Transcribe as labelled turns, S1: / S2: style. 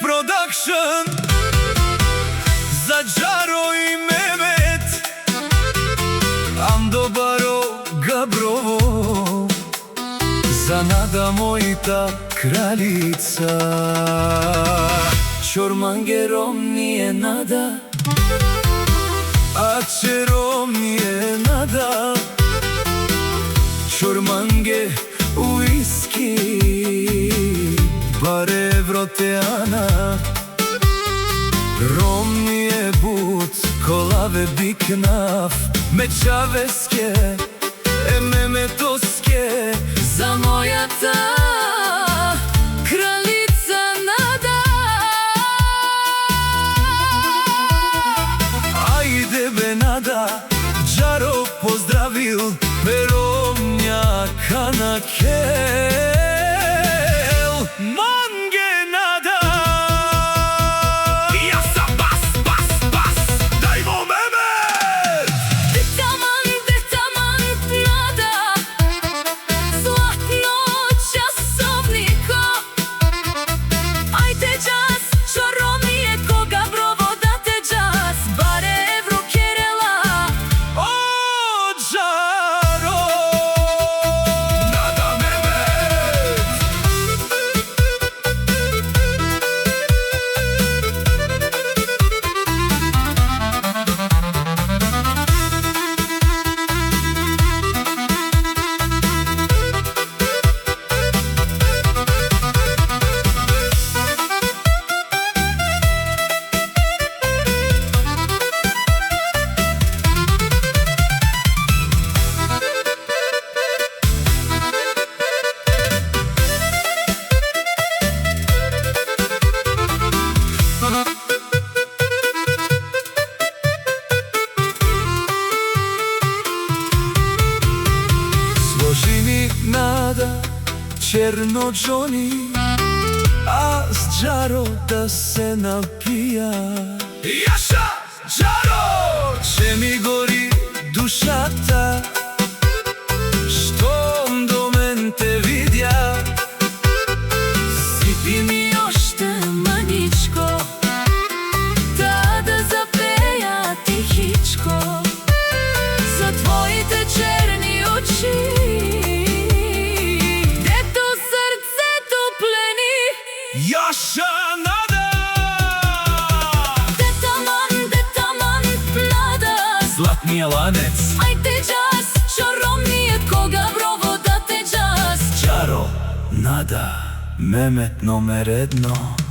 S1: Production za Džaro i Mehmet, Ando Baro Gabrovo, za Nada Mojita kraljica. Čormangerom nije Nada, a Čerom nije Nada. Čormange u iski, bare Evroteana. Rom nije but, kolave biknaf, mečaveske, memetoske. Za moja ta kraljica Nada. Ajde be Nada, Džaro pozdravil, Peromnja Kanakel. Mange Nada. Ja sam bas, dajmo Mehmet.
S2: Detaman, Nada, zlatno časovniko. Ajde džas, Džaro nije ko Gabrovo, da te džas, bare Evro Kerela.
S1: O Džaro, Nada Mehmet. Složi mi Nada černo Džoni, a s Džaro da se napija. Jaša, Džaro, če mi gori dušata, što do men te vidja.
S2: Sipi mi još te maničko, tada zapeja tihičko, za tvoji te černi oči, gde to srce topleni.
S1: Jaša, Nada.
S2: Detaman, Nada,
S1: Zlatni lanec.
S2: ajde džas, Džaro nije ko Gabrovo, da te džas.
S1: Džaro, Nada, Mehmet nomer 1.